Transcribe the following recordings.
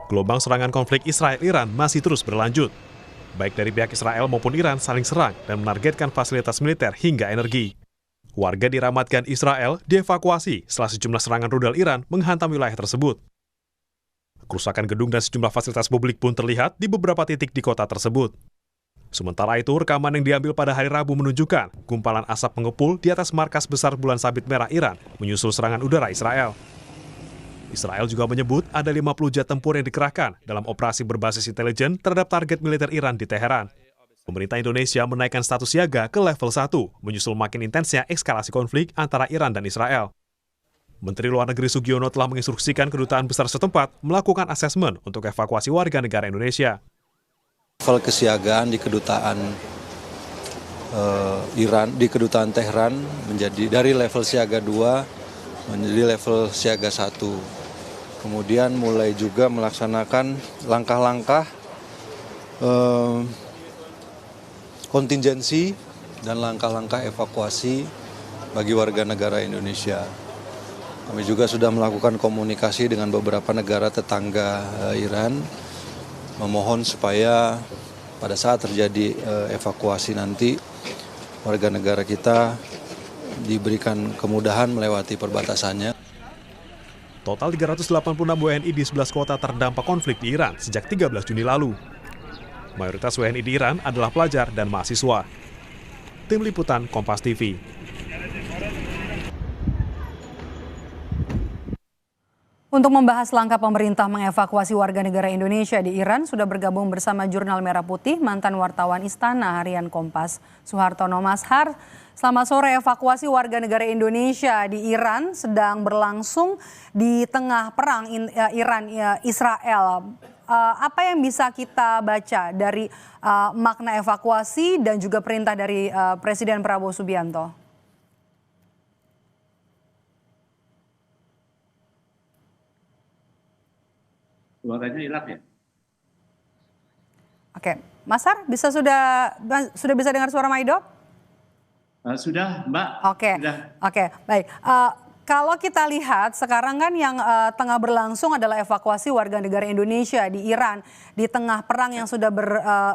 Gelombang serangan konflik Israel-Iran masih terus berlanjut. Baik dari pihak Israel maupun Iran saling serang dan menargetkan fasilitas militer hingga energi. Warga diramatkan Israel dievakuasi setelah sejumlah serangan rudal Iran menghantam wilayah tersebut. Kerusakan gedung dan sejumlah fasilitas publik pun terlihat di beberapa titik di kota tersebut. Sementara itu, rekaman yang diambil pada hari Rabu menunjukkan gumpalan asap mengepul di atas markas besar bulan sabit merah Iran menyusul serangan udara Israel. Israel juga menyebut ada 50 jet tempur yang dikerahkan dalam operasi berbasis intelijen terhadap target militer Iran di Teheran. Pemerintah Indonesia menaikkan status siaga ke level 1, menyusul makin intensnya eskalasi konflik antara Iran dan Israel. Menteri Luar Negeri Sugiono telah menginstruksikan kedutaan besar setempat melakukan asesmen untuk evakuasi warga negara Indonesia. Level kesiagaan di kedutaan Iran, di kedutaan Teheran menjadi dari level siaga 2 menjadi level siaga 1. Kemudian mulai juga melaksanakan langkah-langkah kontingensi dan langkah-langkah evakuasi bagi warga negara Indonesia. Kami juga sudah melakukan komunikasi dengan beberapa negara tetangga Iran, memohon supaya pada saat terjadi evakuasi nanti warga negara kita diberikan kemudahan melewati perbatasannya. Total 386 WNI di 11 kota terdampak konflik di Iran sejak 13 Juni lalu. Mayoritas WNI di Iran adalah pelajar dan mahasiswa. Tim Liputan Kompas TV. Untuk membahas langkah pemerintah mengevakuasi warga negara Indonesia di Iran, sudah bergabung bersama Jurnal Merah Putih, mantan wartawan Istana Harian Kompas, Suhartono Mashar. Selamat sore. Evakuasi warga negara Indonesia di Iran sedang berlangsung di tengah perang Iran-Israel. Apa yang bisa kita baca dari makna evakuasi dan juga perintah dari Presiden Prabowo Subianto? Suaranya hilang ya? Oke, Mashar, sudah bisa dengar suara Maido? Sudah, Mbak. Oke, baik. Kalau kita lihat sekarang kan yang tengah berlangsung adalah evakuasi warga negara Indonesia di Iran di tengah perang yang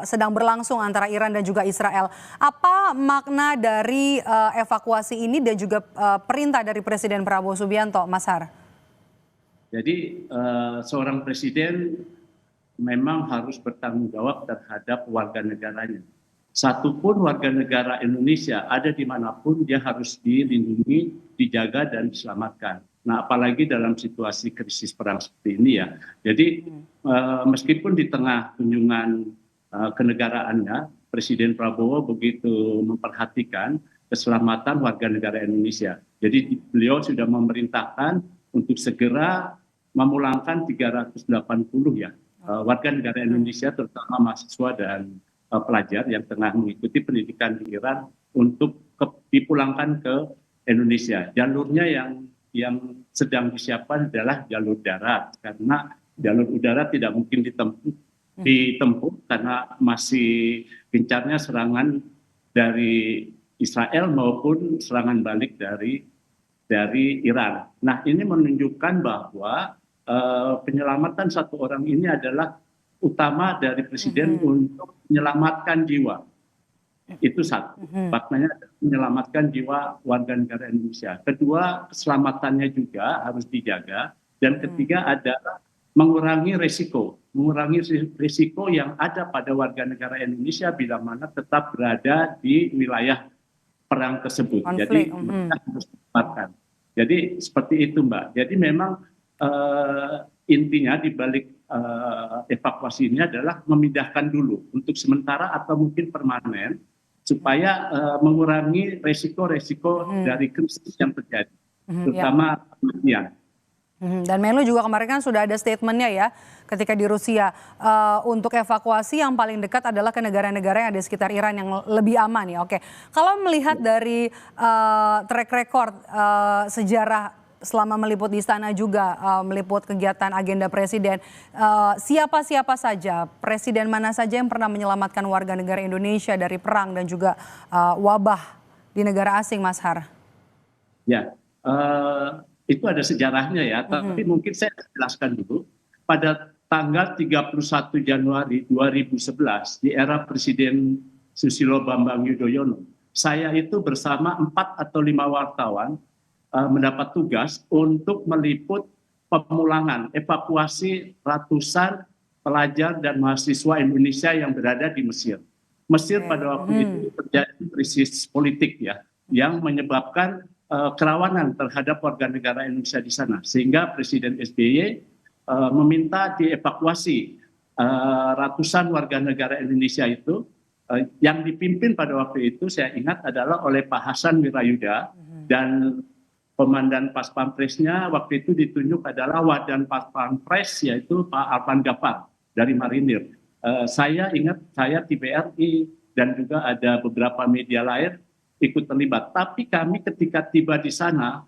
sedang berlangsung antara Iran dan juga Israel. Apa makna dari evakuasi ini dan juga perintah dari Presiden Prabowo Subianto, Mashar? Jadi seorang presiden memang harus bertanggung jawab terhadap warga negaranya. Satupun warga negara Indonesia ada dimanapun dia harus dilindungi, dijaga dan diselamatkan. Nah, apalagi dalam situasi krisis perang seperti ini ya. Jadi meskipun di tengah kunjungan kenegaraannya, Presiden Prabowo begitu memperhatikan keselamatan warga negara Indonesia. Jadi beliau sudah memerintahkan untuk segera memulangkan 380 warga negara Indonesia, terutama mahasiswa dan pelajar yang tengah mengikuti pendidikan di Iran untuk dipulangkan ke Indonesia. Jalurnya yang sedang disiapkan adalah jalur darat, karena jalur udara tidak mungkin ditempuh karena masih gencarnya serangan dari Israel maupun serangan balik dari Iran. Nah, ini menunjukkan bahwa penyelamatan satu orang ini adalah utama dari Presiden untuk menyelamatkan jiwa. Itu satu. Maknanya menyelamatkan jiwa warga negara Indonesia. Kedua, keselamatannya juga harus dijaga. Dan ketiga adalah mengurangi risiko. Mengurangi risiko yang ada pada warga negara Indonesia bila mana tetap berada di wilayah perang tersebut. Jadi mereka harus diselamatkan. Jadi seperti itu, Mbak. Jadi memang intinya di balik evakuasi ini adalah memindahkan dulu untuk sementara atau mungkin permanen supaya mengurangi resiko-resiko dari krisis yang terjadi, terutama kematian. Dan Menlu juga kemarin kan sudah ada statementnya ya ketika di Rusia untuk evakuasi yang paling dekat adalah ke negara-negara yang ada di sekitar Iran yang lebih aman ya. Oke, kalau melihat dari track record sejarah selama meliput di istana juga meliput kegiatan agenda presiden, siapa-siapa saja, presiden mana saja yang pernah menyelamatkan warga negara Indonesia dari perang dan juga wabah di negara asing, Mashar? Ya, itu ada sejarahnya ya, tapi mungkin saya jelaskan dulu. Pada tanggal 31 Januari 2011 di era Presiden Susilo Bambang Yudhoyono, saya itu bersama 4 atau 5 wartawan mendapat tugas untuk meliput pemulangan, evakuasi ratusan pelajar dan mahasiswa Indonesia yang berada di Mesir. Mesir pada waktu itu terjadi krisis politik ya, yang menyebabkan kerawanan terhadap warga negara Indonesia di sana, sehingga Presiden SBY meminta dievakuasi ratusan warga negara Indonesia itu, yang dipimpin pada waktu itu saya ingat adalah oleh Pak Hasan Wirayuda, dan komandan Pas Pampresnya waktu itu ditunjuk adalah Wadan Pas Pampres, yaitu Pak Alvan Gafar dari Marinir. Saya ingat saya TVRI dan juga ada beberapa media lain ikut terlibat. Tapi kami ketika tiba di sana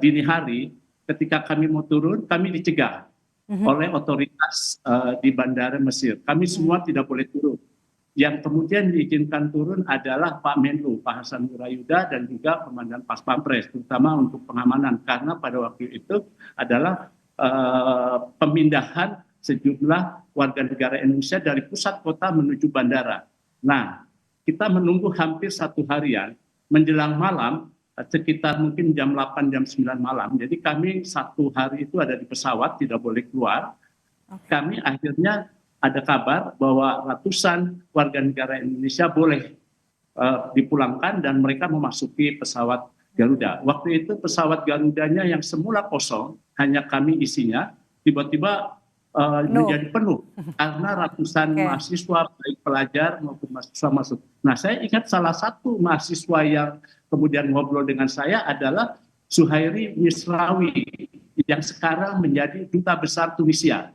dini hari, ketika kami mau turun, kami dicegah oleh otoritas di Bandara Mesir. Kami semua tidak boleh turun. Yang kemudian diizinkan turun adalah Pak Menlu, Pak Hasan Wirayuda, dan juga Komandan Pas Pampres, terutama untuk pengamanan. Karena pada waktu itu adalah pemindahan sejumlah warga negara Indonesia dari pusat kota menuju bandara. Nah, kita menunggu hampir 1 harian, menjelang malam, sekitar mungkin jam 8, jam 9 malam. Jadi kami 1 hari itu ada di pesawat, tidak boleh keluar. Kami akhirnya ada kabar bahwa ratusan warga negara Indonesia boleh dipulangkan dan mereka memasuki pesawat Garuda. Waktu itu pesawat Garudanya yang semula kosong, hanya kami isinya, tiba-tiba menjadi penuh karena ratusan mahasiswa, baik pelajar maupun mahasiswa masuk. Nah, saya ingat salah satu mahasiswa yang kemudian ngobrol dengan saya adalah Suhairi Misrawi yang sekarang menjadi duta besar Tunisia.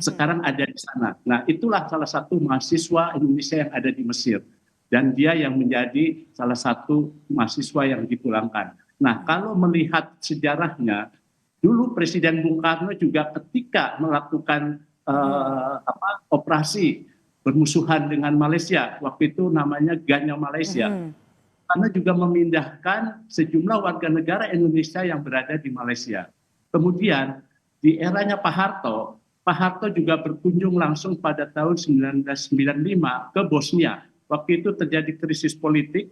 Sekarang ada di sana. Nah, itulah salah satu mahasiswa Indonesia yang ada di Mesir. Dan dia yang menjadi salah satu mahasiswa yang dipulangkan. Nah, kalau melihat sejarahnya, dulu Presiden Bung Karno juga ketika melakukan operasi bermusuhan dengan Malaysia, waktu itu namanya Ganya Malaysia, karena juga memindahkan sejumlah warga negara Indonesia yang berada di Malaysia. Kemudian di eranya Pak Harto juga berkunjung langsung pada tahun 1995 ke Bosnia. Waktu itu terjadi krisis politik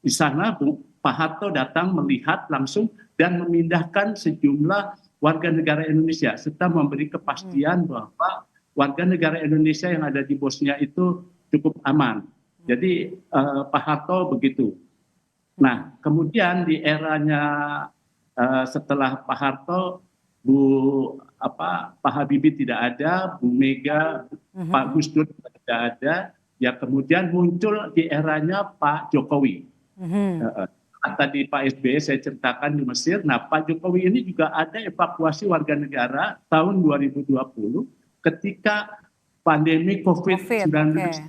di sana. Pak Harto datang melihat langsung dan memindahkan sejumlah warga negara Indonesia serta memberi kepastian bahwa warga negara Indonesia yang ada di Bosnia itu cukup aman. Jadi Pak Harto begitu. Nah, kemudian di eranya setelah Pak Harto, Pak Habibie tidak ada, Bu Mega, Pak Gus Dur tidak ada, ya kemudian muncul di eranya Pak Jokowi. Tadi Pak SBY saya ceritakan di Mesir. Nah, Pak Jokowi ini juga ada evakuasi warga negara tahun 2020 ketika pandemi COVID-19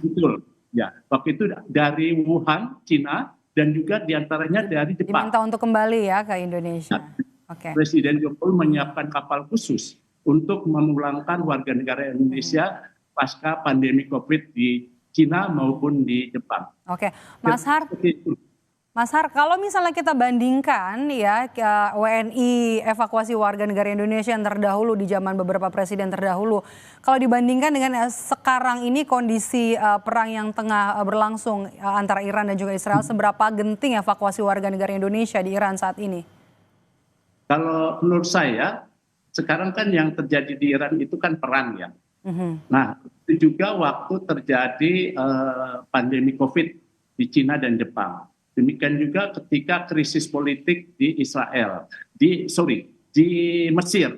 muncul. Ya, waktu itu dari Wuhan, Cina, dan juga diantaranya dari Jepang. Diminta untuk kembali ya ke Indonesia. Presiden Jokowi menyiapkan kapal khusus untuk memulangkan warga negara Indonesia pasca pandemi COVID di Cina maupun di Jepang. Oke, Mas Har, kalau misalnya kita bandingkan ya WNI evakuasi warga negara Indonesia yang terdahulu di zaman beberapa presiden terdahulu, kalau dibandingkan dengan sekarang ini kondisi perang yang tengah berlangsung antara Iran dan juga Israel, seberapa genting evakuasi warga negara Indonesia di Iran saat ini? Kalau menurut saya, sekarang kan yang terjadi di Iran itu kan perang ya. Nah, itu juga waktu terjadi pandemi COVID di Cina dan Jepang. Demikian juga ketika krisis politik di di Mesir.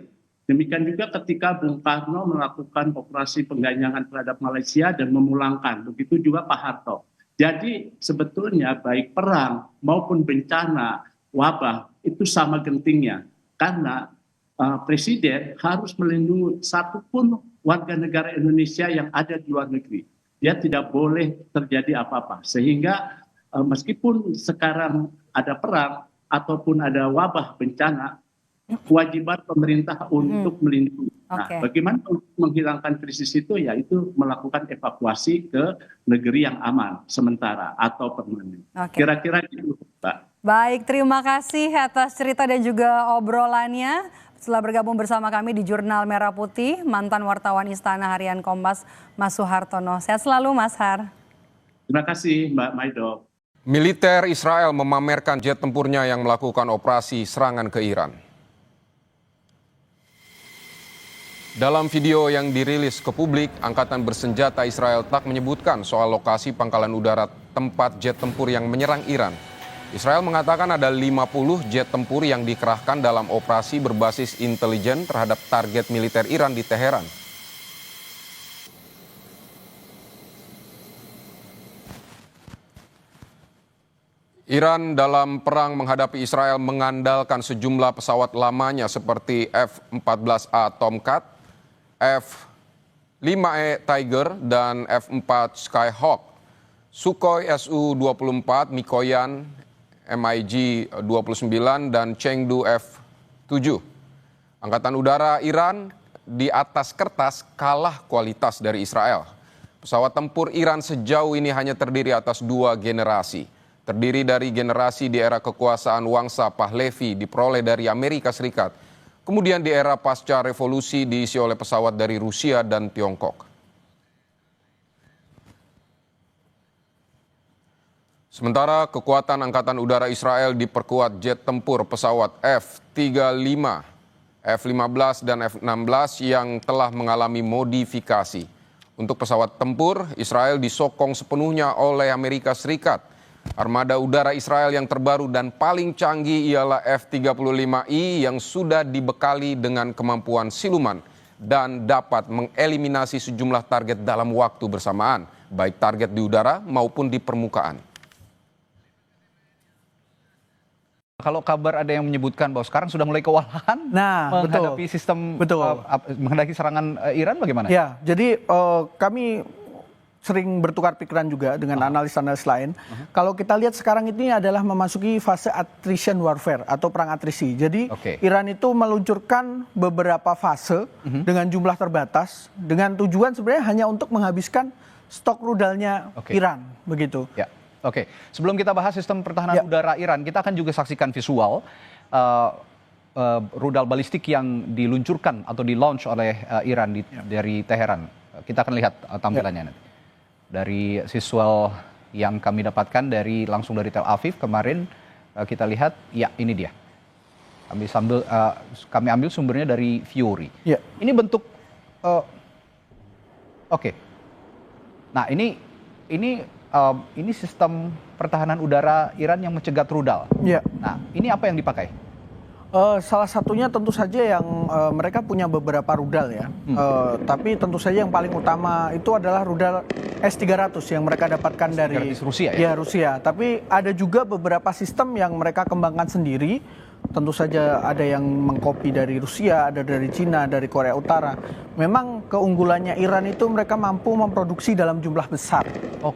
Demikian juga ketika Bung Karno melakukan operasi pengganyangan terhadap Malaysia dan memulangkan. Begitu juga Pak Harto. Jadi sebetulnya baik perang maupun bencana, wabah itu sama gentingnya. Karena Presiden harus melindungi satupun warga negara Indonesia yang ada di luar negeri. Dia tidak boleh terjadi apa-apa. Sehingga meskipun sekarang ada perang ataupun ada wabah bencana, kewajiban pemerintah untuk melindungi. Nah, bagaimana untuk menghilangkan krisis itu? Yaitu melakukan evakuasi ke negeri yang aman sementara atau permanen. Kira-kira itu, Pak. Baik, terima kasih atas cerita dan juga obrolannya. Setelah bergabung bersama kami di Jurnal Merah Putih, mantan wartawan Istana Harian Kompas, Mas Suhartono. Sehat selalu, Mas Har. Terima kasih, Mbak Maido. Militer Israel memamerkan jet tempurnya yang melakukan operasi serangan ke Iran. Dalam video yang dirilis ke publik, Angkatan Bersenjata Israel tak menyebutkan soal lokasi pangkalan udara tempat jet tempur yang menyerang Iran. Israel mengatakan ada 50 jet tempur yang dikerahkan dalam operasi berbasis intelijen terhadap target militer Iran di Teheran. Iran dalam perang menghadapi Israel mengandalkan sejumlah pesawat lamanya seperti F-14A Tomcat, F-5E Tiger, dan F-4 Skyhawk, Sukhoi Su-24, Mikoyan, MiG-29, dan Chengdu F-7. Angkatan Udara Iran di atas kertas kalah kualitas dari Israel. Pesawat tempur Iran sejauh ini hanya terdiri atas 2 generasi. Terdiri dari generasi di era kekuasaan Wangsa Pahlavi diperoleh dari Amerika Serikat. Kemudian di era pasca revolusi diisi oleh pesawat dari Rusia dan Tiongkok. Sementara kekuatan Angkatan Udara Israel diperkuat jet tempur pesawat F-35, F-15 dan F-16 yang telah mengalami modifikasi. Untuk pesawat tempur, Israel disokong sepenuhnya oleh Amerika Serikat. Armada udara Israel yang terbaru dan paling canggih ialah F-35I yang sudah dibekali dengan kemampuan siluman dan dapat mengeliminasi sejumlah target dalam waktu bersamaan, baik target di udara maupun di permukaan. Kalau kabar ada yang menyebutkan bahwa sekarang sudah mulai kewalahan menghadapi sistem menghadapi serangan Iran, bagaimana? Ya, jadi kami sering bertukar pikiran juga dengan analis-analis lain. Kalau kita lihat sekarang ini adalah memasuki fase attrition warfare atau perang atrisi. Jadi Iran itu meluncurkan beberapa fase dengan jumlah terbatas dengan tujuan sebenarnya hanya untuk menghabiskan stok rudalnya Iran, begitu. Ya. Oke, sebelum kita bahas sistem pertahanan udara Iran, kita akan juga saksikan visual rudal balistik yang diluncurkan atau di-launch oleh Iran dari Teheran. Kita akan lihat tampilannya nanti. Dari visual yang kami dapatkan langsung dari Tel Aviv kemarin, kita lihat, ya ini dia. Kami ambil sumbernya dari Fury. Ini bentuk, nah ini sistem pertahanan udara Iran yang mencegat rudal. Nah, ini apa yang dipakai? Salah satunya tentu saja yang mereka punya beberapa rudal ya. Tapi tentu saja yang paling utama itu adalah rudal S-300 yang mereka dapatkan dari Rusia ya? Ya, Rusia. Tapi ada juga beberapa sistem yang mereka kembangkan sendiri. Tentu saja ada yang mengkopi dari Rusia, ada dari Cina, dari Korea Utara. Memang keunggulannya Iran itu mereka mampu memproduksi dalam jumlah besar.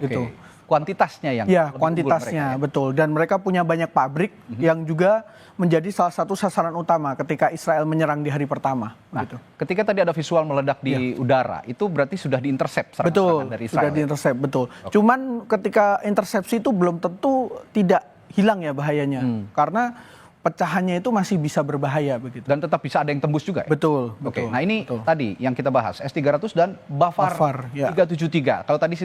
Gitu. Kuantitasnya yang kuantitasnya mereka, betul. Dan mereka punya banyak pabrik yang juga menjadi salah satu sasaran utama ketika Israel menyerang di hari pertama. Nah, ketika tadi ada visual meledak di udara, itu berarti sudah diintercept serangan dari Israel. Sudah diintercept, betul. Cuman ketika intersepsi itu belum tentu tidak hilang ya bahayanya, karena pecahannya itu masih bisa berbahaya begitu. Dan tetap bisa ada yang tembus juga ya? Betul. Nah ini tadi yang kita bahas, S-300 dan Bafar 373. Kalau tadi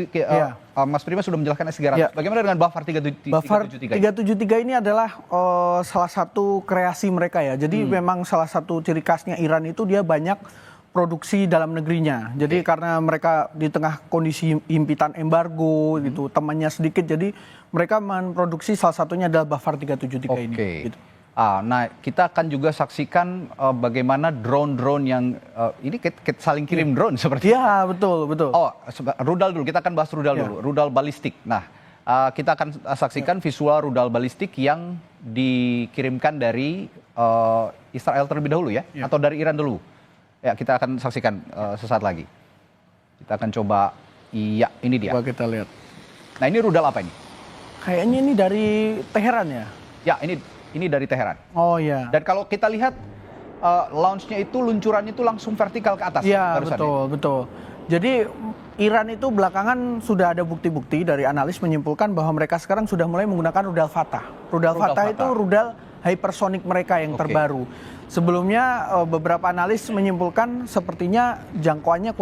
Mas Prima sudah menjelaskan S-300. Bagaimana dengan Bafar 373? Bafar 373 ini adalah salah satu kreasi mereka ya. Jadi memang salah satu ciri khasnya Iran itu dia banyak produksi dalam negerinya. Jadi karena mereka di tengah kondisi himpitan embargo gitu, temannya sedikit, jadi mereka memproduksi salah satunya adalah Bafar 373 ini. Gitu. Nah, kita akan juga saksikan bagaimana drone-drone yang ini saling kirim drone seperti itu. Iya, betul. Oh, rudal dulu. Kita akan bahas rudal dulu. Rudal balistik. Nah, kita akan saksikan visual rudal balistik yang dikirimkan dari Israel terlebih dahulu ya, atau dari Iran dulu. Ya, kita akan saksikan sesaat lagi. Kita akan coba. Iya, ini dia. Coba kita lihat. Nah, ini rudal apa ini? Kayaknya ini dari Teheran ya. Ya, ini dari Teheran. Oh iya. Dan kalau kita lihat launch-nya itu luncurannya itu langsung vertikal ke atas. Iya, betul. Jadi Iran itu belakangan sudah ada bukti-bukti dari analis menyimpulkan bahwa mereka sekarang sudah mulai menggunakan rudal Fatah. Rudal Fatah itu rudal hypersonic mereka yang terbaru. Sebelumnya beberapa analis menyimpulkan sepertinya jangkauannya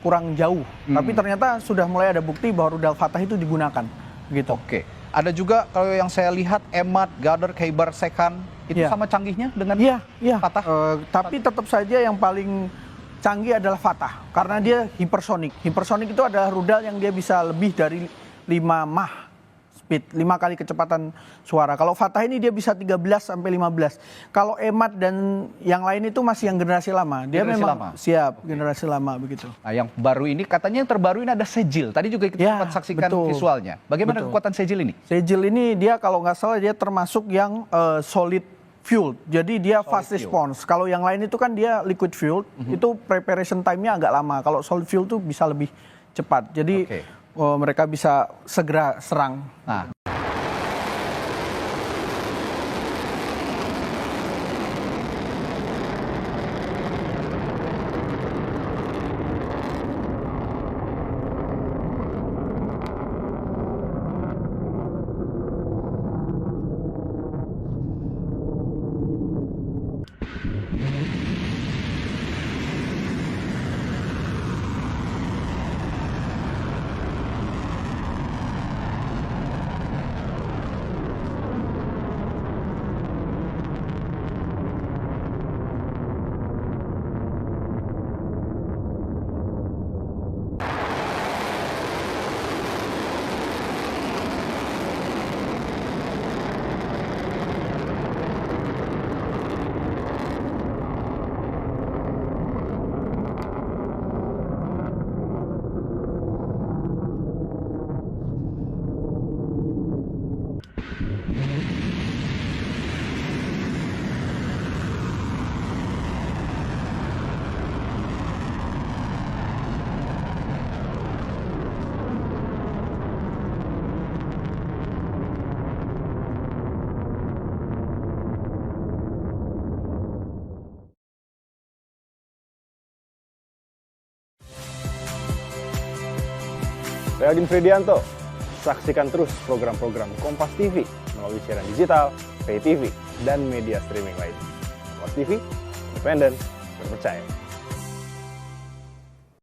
kurang jauh, tapi ternyata sudah mulai ada bukti bahwa rudal Fatah itu digunakan. Gitu. Oke. Ada juga kalau yang saya lihat Emad, Ghadar, Khaibar, Sekhan itu sama canggihnya dengan Fatah. Tapi tetap saja yang paling canggih adalah Fatah karena dia hipersonic. Hipersonic itu adalah rudal yang dia bisa lebih dari 5 Mach speed, 5 kali kecepatan suara. Kalau Fatah ini dia bisa 13 sampai 15. Kalau Emad dan yang lain itu masih yang generasi lama. Dia generasi memang lama. Generasi lama begitu. Nah, yang baru ini katanya yang terbaru ini ada Sejil. Tadi juga kita sempat saksikan visualnya. Bagaimana kekuatan Sejil ini? Sejil ini dia kalau nggak salah dia termasuk yang solid fuel. Jadi dia fast response. Kalau yang lain itu kan dia liquid fuel, itu preparation time-nya agak lama. Kalau solid fuel itu bisa lebih cepat. Jadi mereka bisa segera serang. Nah, Saya Odin Fridianto. Saksikan terus program-program Kompas TV melalui siaran digital, pay TV, dan media streaming lain. Kompas TV, independen, terpercaya.